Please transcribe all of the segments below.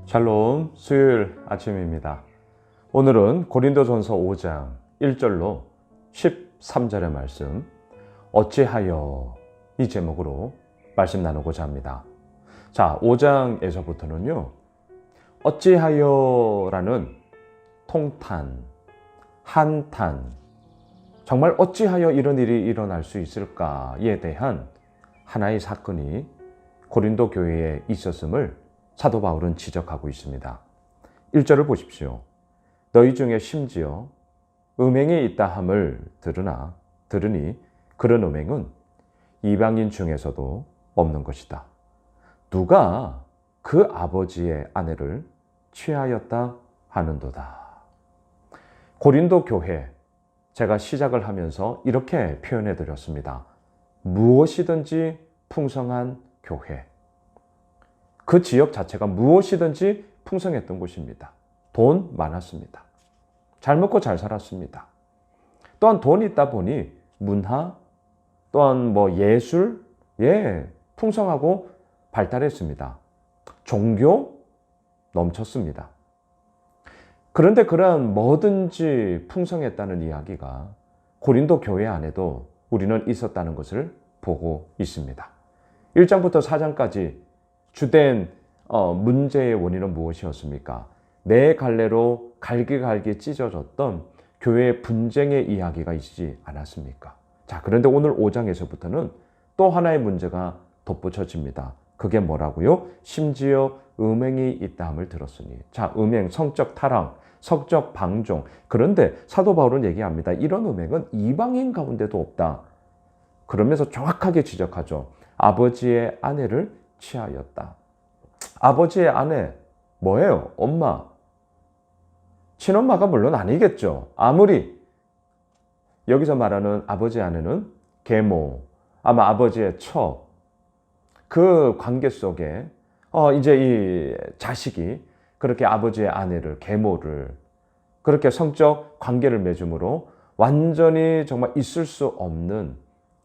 샬롬, 수요일 아침입니다. 오늘은 고린도전서 5장 1절로 13절의 말씀, 어찌하여, 이 제목으로 말씀 나누고자 합니다. 자, 5장에서부터는요, 어찌하여라는 통탄, 한탄, 정말 어찌하여 이런 일이 일어날 수 있을까에 대한 하나의 사건이 고린도 교회에 있었음을 사도 바울은 지적하고 있습니다. 1절을 보십시오. 너희 중에 심지어 음행이 있다 함을 들으니 그런 음행은 이방인 중에서도 없는 것이다. 누가 그 아버지의 아내를 취하였다 하는도다. 고린도 교회, 제가 시작을 하면서 이렇게 표현해 드렸습니다. 무엇이든지 풍성한 교회. 그 지역 자체가 무엇이든지 풍성했던 곳입니다. 돈 많았습니다. 잘 먹고 잘 살았습니다. 또한 돈 있다 보니 문화, 또한 예술, 풍성하고 발달했습니다. 종교 넘쳤습니다. 그런데 그러한 뭐든지 풍성했다는 이야기가 고린도 교회 안에도 우리는 있었다는 것을 보고 있습니다. 1장부터 4장까지 주된 문제의 원인은 무엇이었습니까? 내 갈래로 갈기갈기 찢어졌던 교회의 분쟁의 이야기가 있지 않았습니까? 자, 그런데 오늘 5장에서부터는 또 하나의 문제가 덧붙여집니다. 그게 뭐라고요? 심지어 음행이 있다함을 들었으니. 자, 음행, 성적 타락, 성적 방종. 그런데 사도 바울은 얘기합니다. 이런 음행은 이방인 가운데도 없다. 그러면서 정확하게 지적하죠. 아버지의 아내를 취하였다. 아버지의 아내, 뭐예요? 엄마. 친엄마가 물론 아니겠죠. 아무리 여기서 말하는 아버지의 아내는 계모, 아마 아버지의 처, 그 관계 속에 이제 이 자식이 그렇게 아버지의 아내를, 계모를 그렇게 성적 관계를 맺음으로 완전히 정말 있을 수 없는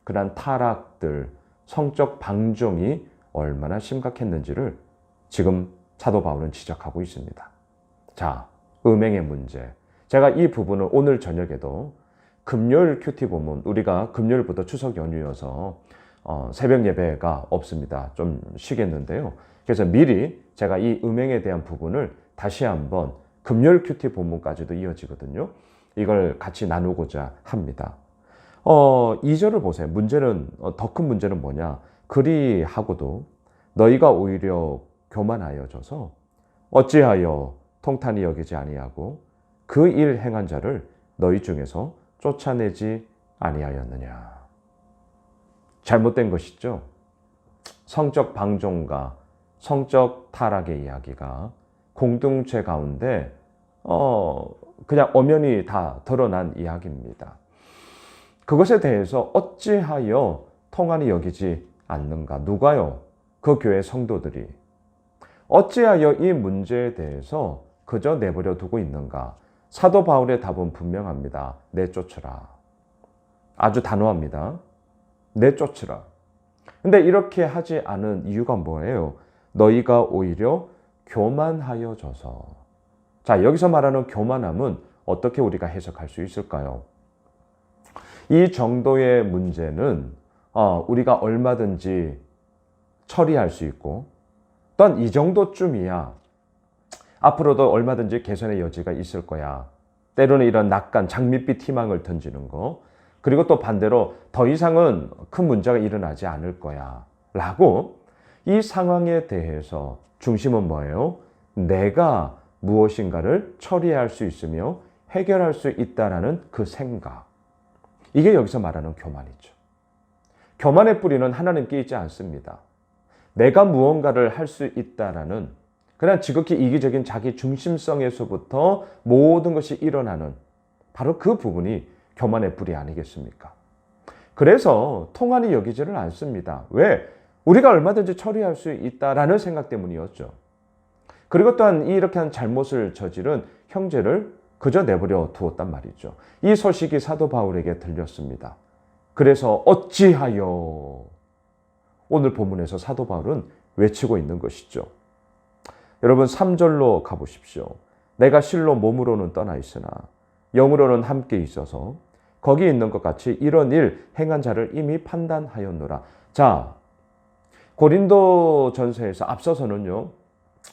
그런 타락들, 성적 방종이 얼마나 심각했는지를 지금 사도 바울은 지적하고 있습니다. 자, 음행의 문제. 제가 이 부분을 오늘 저녁에도 금요일 큐티 보면 우리가 금요일부터 추석 연휴여서 새벽 예배가 없습니다. 좀 쉬겠는데요. 그래서 미리 제가 이 음행에 대한 부분을 다시 한번 금요일 큐티 본문까지도 이어지거든요. 이걸 같이 나누고자 합니다. 2절을 보세요. 문제는 더 큰 문제는 뭐냐? 그리하고도 너희가 오히려 교만하여져서 어찌하여 통탄히 여기지 아니하고 그 일 행한 자를 너희 중에서 쫓아내지 아니하였느냐. 잘못된 것이죠. 성적 방종과 성적 타락의 이야기가 공동체 가운데 그냥 엄연히 다 드러난 이야기입니다. 그것에 대해서 어찌하여 통한히 여기지 않는가? 누가요? 그 교회 성도들이. 어찌하여 이 문제에 대해서 그저 내버려 두고 있는가? 사도 바울의 답은 분명합니다. 내쫓으라. 아주 단호합니다. 내쫓으라. 근데 이렇게 하지 않은 이유가 뭐예요? 너희가 오히려 교만하여져서. 자, 여기서 말하는 교만함은 어떻게 우리가 해석할 수 있을까요? 이 정도의 문제는 우리가 얼마든지 처리할 수 있고, 또한 이 정도쯤이야 앞으로도 얼마든지 개선의 여지가 있을 거야. 때로는 이런 낙관, 장밋빛 희망을 던지는 거, 그리고 또 반대로 더 이상은 큰 문제가 일어나지 않을 거야 라고, 이 상황에 대해서 중심은 뭐예요? 내가 무엇인가를 처리할 수 있으며 해결할 수 있다는 그 생각. 이게 여기서 말하는 교만이죠. 교만의 뿌리는 하나님께 있지 않습니다. 내가 무언가를 할 수 있다라는 그냥 지극히 이기적인 자기 중심성에서부터 모든 것이 일어나는 바로 그 부분이 교만의 뿌리 아니겠습니까? 그래서 통한이 여기지를 않습니다. 왜? 우리가 얼마든지 처리할 수 있다라는 생각 때문이었죠. 그리고 또한 이렇게 한 잘못을 저지른 형제를 그저 내버려 두었단 말이죠. 이 소식이 사도 바울에게 들렸습니다. 그래서 어찌하여 오늘 본문에서 사도 바울은 외치고 있는 것이죠. 여러분 3절로 가보십시오. 내가 실로 몸으로는 떠나 있으나 영으로는 함께 있어서 거기 있는 것 같이 이런 일 행한 자를 이미 판단하였노라. 자, 고린도 전서에서 앞서서는요.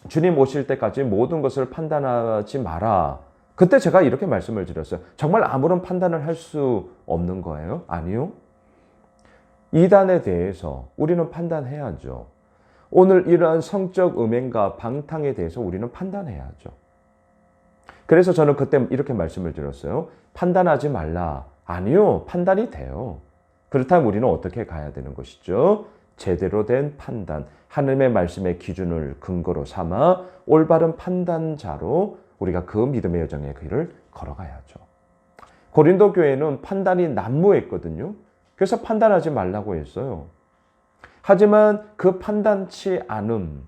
주님 오실 때까지 모든 것을 판단하지 마라. 그때 제가 이렇게 말씀을 드렸어요. 정말 아무런 판단을 할 수 없는 거예요? 아니요. 이단에 대해서 우리는 판단해야죠. 오늘 이러한 성적 음행과 방탕에 대해서 우리는 판단해야죠. 그래서 저는 그때 이렇게 말씀을 드렸어요. 판단하지 말라. 아니요. 판단이 돼요. 그렇다면 우리는 어떻게 가야 되는 것이죠? 제대로 된 판단, 하나님의 말씀의 기준을 근거로 삼아 올바른 판단자로 우리가 그 믿음의 여정의 길을 걸어가야죠. 고린도 교회는 판단이 난무했거든요. 그래서 판단하지 말라고 했어요. 하지만 그 판단치 않음.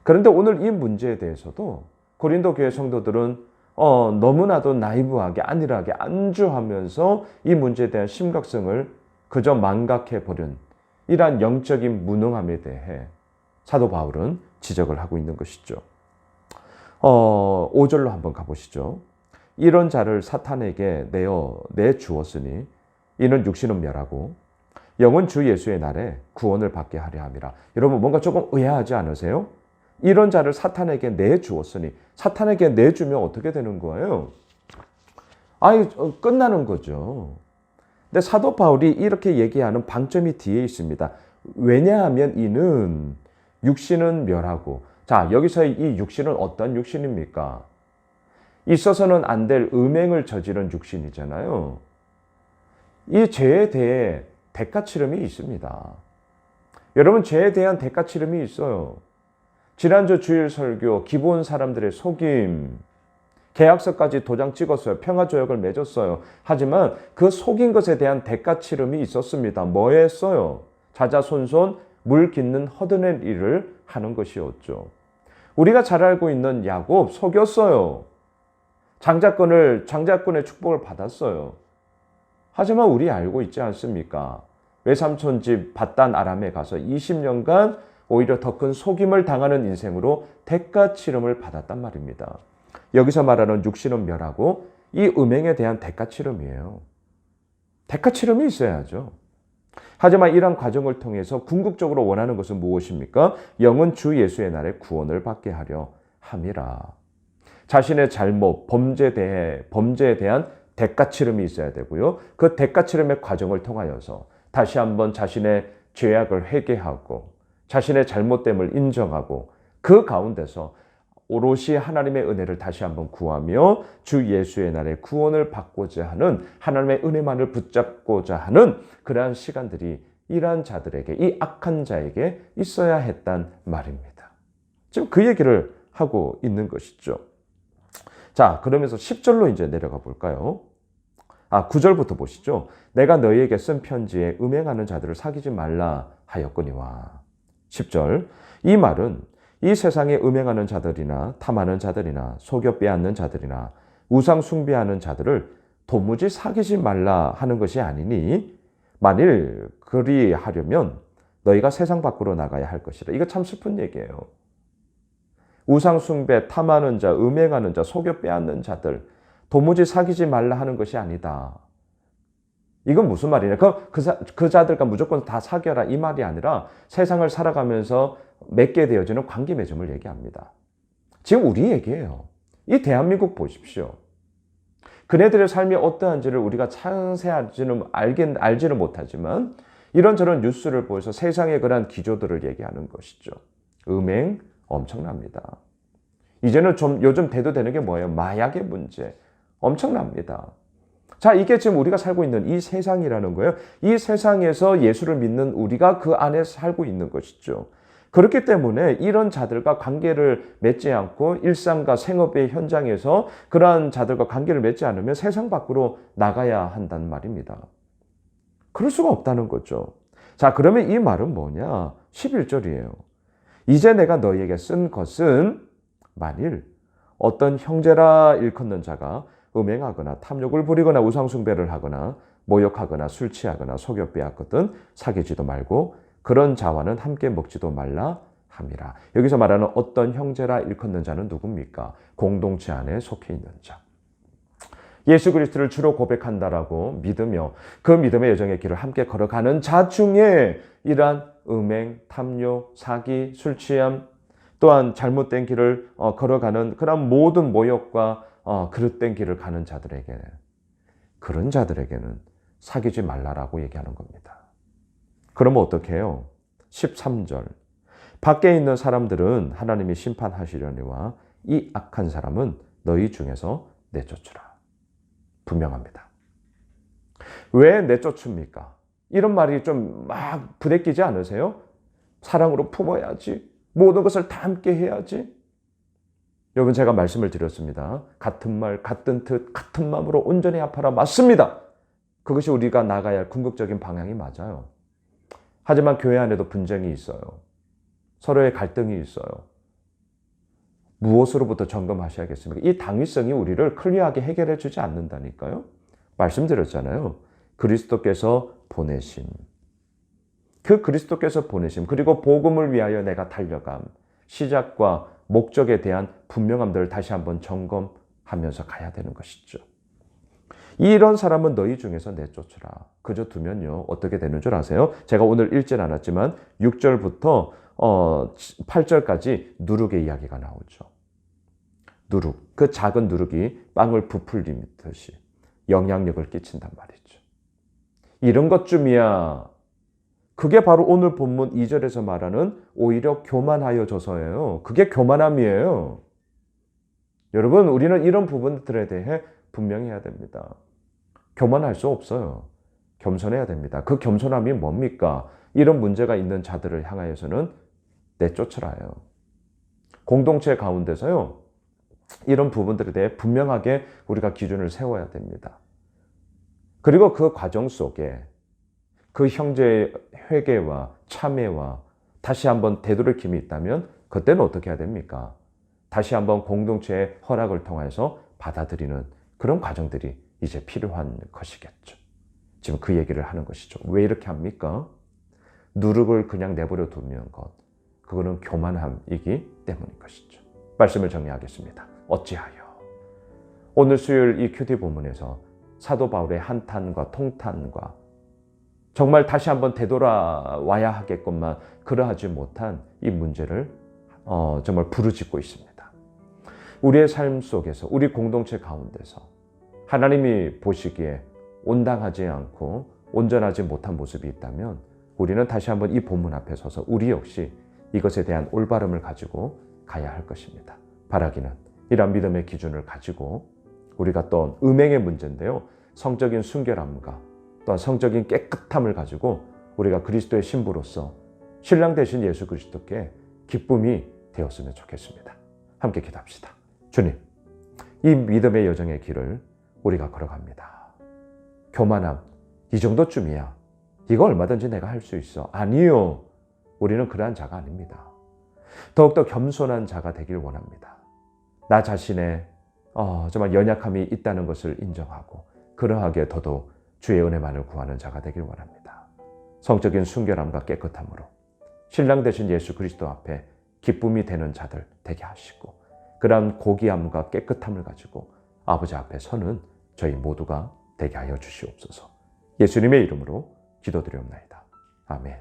그런데 오늘 이 문제에 대해서도 고린도 교회 성도들은 너무나도 나이브하게 안일하게 안주하면서 이 문제에 대한 심각성을 그저 망각해 버린 이러한 영적인 무능함에 대해 사도 바울은 지적을 하고 있는 것이죠. 5절로 한번 가보시죠. 이런 자를 사탄에게 내주었으니 이는 육신은 멸하고 영은 주 예수의 날에 구원을 받게 하려 함이라. 여러분 뭔가 조금 의아하지 않으세요? 이런 자를 사탄에게 내주었으니 사탄에게 내주면 어떻게 되는 거예요? 끝나는 거죠. 근데 사도 바울이 이렇게 얘기하는 방점이 뒤에 있습니다. 왜냐하면 이는 육신은 멸하고, 자, 여기서 이 육신은 어떤 육신입니까? 있어서는 안 될 음행을 저지른 육신이잖아요. 이 죄에 대해 대가 치름이 있습니다. 여러분, 죄에 대한 대가 치름이 있어요. 지난주 주일 설교, 기본 사람들의 속임, 계약서까지 도장 찍었어요. 평화조약을 맺었어요. 하지만 그 속인 것에 대한 대가 치름이 있었습니다. 뭐 했어요? 자자손손 물 깃는 허드렛 일을 하는 것이었죠. 우리가 잘 알고 있는 야곱 속였어요. 장자권의 축복을 받았어요. 하지만 우리 알고 있지 않습니까? 외삼촌 집 밧단 아람에 가서 20년간 오히려 더 큰 속임을 당하는 인생으로 대가 치름을 받았단 말입니다. 여기서 말하는 육신은 멸하고 이 음행에 대한 대가 치름이에요. 대가 치름이 있어야죠. 하지만 이러한 과정을 통해서 궁극적으로 원하는 것은 무엇입니까? 영은 주 예수의 날에 구원을 받게 하려 함이라. 자신의 잘못, 범죄에 대한 대가 치름이 있어야 되고요. 그 대가 치름의 과정을 통하여서 다시 한번 자신의 죄악을 회개하고 자신의 잘못됨을 인정하고 그 가운데서 오롯이 하나님의 은혜를 다시 한번 구하며 주 예수의 날에 구원을 받고자 하는 하나님의 은혜만을 붙잡고자 하는 그러한 시간들이 이러한 자들에게, 이 악한 자에게 있어야 했단 말입니다. 지금 그 얘기를 하고 있는 것이죠. 자, 그러면서 10절로 이제 내려가 볼까요? 9절부터 보시죠. 내가 너희에게 쓴 편지에 음행하는 자들을 사귀지 말라 하였거니와. 10절. 이 말은 이 세상에 음행하는 자들이나 탐하는 자들이나 속여 빼앗는 자들이나 우상 숭배하는 자들을 도무지 사귀지 말라 하는 것이 아니니 만일 그리하려면 너희가 세상 밖으로 나가야 할 것이라. 이거 참 슬픈 얘기예요. 우상 숭배, 탐하는 자, 음행하는 자, 속여 빼앗는 자들 도무지 사귀지 말라 하는 것이 아니다. 이건 무슨 말이냐? 그 자들과 무조건 다 사귀어라 이 말이 아니라 세상을 살아가면서 맺게 되어지는 관계 맺음을 얘기합니다. 지금 우리 얘기예요. 이 대한민국 보십시오. 그네들의 삶이 어떠한지를 우리가 상세하지는 알지는 못하지만 이런저런 뉴스를 보여서 세상의 그러한 기조들을 얘기하는 것이죠. 음행 엄청납니다. 이제는 좀 요즘 대두되는 게 뭐예요? 마약의 문제 엄청납니다. 자, 이게 지금 우리가 살고 있는 이 세상이라는 거예요. 이 세상에서 예수를 믿는 우리가 그 안에 살고 있는 것이죠. 그렇기 때문에 이런 자들과 관계를 맺지 않고 일상과 생업의 현장에서 그러한 자들과 관계를 맺지 않으면 세상 밖으로 나가야 한다는 말입니다. 그럴 수가 없다는 거죠. 자, 그러면 이 말은 뭐냐? 11절이에요. 이제 내가 너희에게 쓴 것은 만일 어떤 형제라 일컫는 자가 음행하거나 탐욕을 부리거나 우상숭배를 하거나 모욕하거나 술 취하거나 속여 빼앗거든 사귀지도 말고 그런 자와는 함께 먹지도 말라 함이라. 여기서 말하는 어떤 형제라 일컫는 자는 누굽니까? 공동체 안에 속해 있는 자. 예수 그리스도를 주로 고백한다라고 믿으며 그 믿음의 여정의 길을 함께 걸어가는 자 중에 이러한 음행, 탐욕, 사기, 술 취함 또한 잘못된 길을 걸어가는 그런 모든 모욕과 그릇된 길을 가는 자들에게 그런 자들에게는 사귀지 말라라고 얘기하는 겁니다. 그러면 어떻게 해요? 13절 밖에 있는 사람들은 하나님이 심판하시려니와 이 악한 사람은 너희 중에서 내쫓으라. 분명합니다. 왜 내쫓습니까? 이런 말이 좀 막 부대끼지 않으세요? 사랑으로 품어야지. 모든 것을 다 함께 해야지. 여러분 제가 말씀을 드렸습니다. 같은 말, 같은 뜻, 같은 마음으로 온전히 합하라. 맞습니다. 그것이 우리가 나가야 할 궁극적인 방향이 맞아요. 하지만 교회 안에도 분쟁이 있어요. 서로의 갈등이 있어요. 무엇으로부터 점검하셔야겠습니까? 이 당위성이 우리를 클리어하게 해결해 주지 않는다니까요. 말씀드렸잖아요. 그리스도께서 보내심. 그 그리스도께서 보내심 그리고 복음을 위하여 내가 달려감. 시작과 목적에 대한 분명함들을 다시 한번 점검하면서 가야 되는 것이죠. 이런 사람은 너희 중에서 내쫓으라. 그저 두면요. 어떻게 되는 줄 아세요? 제가 오늘 읽진 않았지만 6절부터 8절까지 누룩의 이야기가 나오죠. 누룩. 그 작은 누룩이 빵을 부풀리듯이 영향력을 끼친단 말이죠. 이런 것쯤이야. 그게 바로 오늘 본문 2절에서 말하는 오히려 교만하여져서예요. 그게 교만함이에요. 여러분, 우리는 이런 부분들에 대해 분명히 해야 됩니다. 교만할 수 없어요. 겸손해야 됩니다. 그 겸손함이 뭡니까? 이런 문제가 있는 자들을 향하여서는 내쫓으라요. 공동체 가운데서요. 이런 부분들에 대해 분명하게 우리가 기준을 세워야 됩니다. 그리고 그 과정 속에 그 형제의 회개와 참회와 다시 한번 되돌이킴이 있다면 그때는 어떻게 해야 됩니까? 다시 한번 공동체의 허락을 통해서 받아들이는 그런 과정들이 이제 필요한 것이겠죠. 지금 그 얘기를 하는 것이죠. 왜 이렇게 합니까? 누룩을 그냥 내버려 두면 그거는 교만함이기 때문인 것이죠. 말씀을 정리하겠습니다. 어찌하여? 오늘 수요일 이 큐티 본문에서 사도 바울의 한탄과 통탄과 정말 다시 한번 되돌아와야 하겠건만 그러하지 못한 이 문제를 정말 부르짖고 있습니다. 우리의 삶 속에서 우리 공동체 가운데서 하나님이 보시기에 온당하지 않고 온전하지 못한 모습이 있다면 우리는 다시 한번 이 본문 앞에 서서 우리 역시 이것에 대한 올바름을 가지고 가야 할 것입니다. 바라기는 이런 믿음의 기준을 가지고 우리가 또 음행의 문제인데요. 성적인 순결함과 또한 성적인 깨끗함을 가지고 우리가 그리스도의 신부로서 신랑 되신 예수 그리스도께 기쁨이 되었으면 좋겠습니다. 함께 기도합시다. 주님, 이 믿음의 여정의 길을 우리가 걸어갑니다. 교만함, 이 정도쯤이야. 이거 얼마든지 내가 할 수 있어. 아니요. 우리는 그러한 자가 아닙니다. 더욱더 겸손한 자가 되길 원합니다. 나 자신의 정말 연약함이 있다는 것을 인정하고 그러하게 더더욱 주의 은혜만을 구하는 자가 되길 원합니다. 성적인 순결함과 깨끗함으로 신랑 되신 예수 그리스도 앞에 기쁨이 되는 자들 되게 하시고 그러한 고귀함과 깨끗함을 가지고 아버지 앞에 서는 저희 모두가 되게 하여 주시옵소서. 예수님의 이름으로 기도드리옵나이다. 아멘.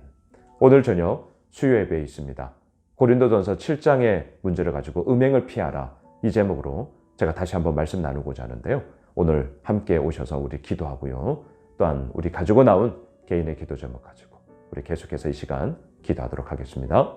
오늘 저녁 수요 예배에 있습니다. 고린도전서 7장의 문제를 가지고 음행을 피하라 이 제목으로 제가 다시 한번 말씀 나누고자 하는데요. 오늘 함께 오셔서 우리 기도하고요. 또한 우리 가지고 나온 개인의 기도 제목 가지고 우리 계속해서 이 시간 기도하도록 하겠습니다.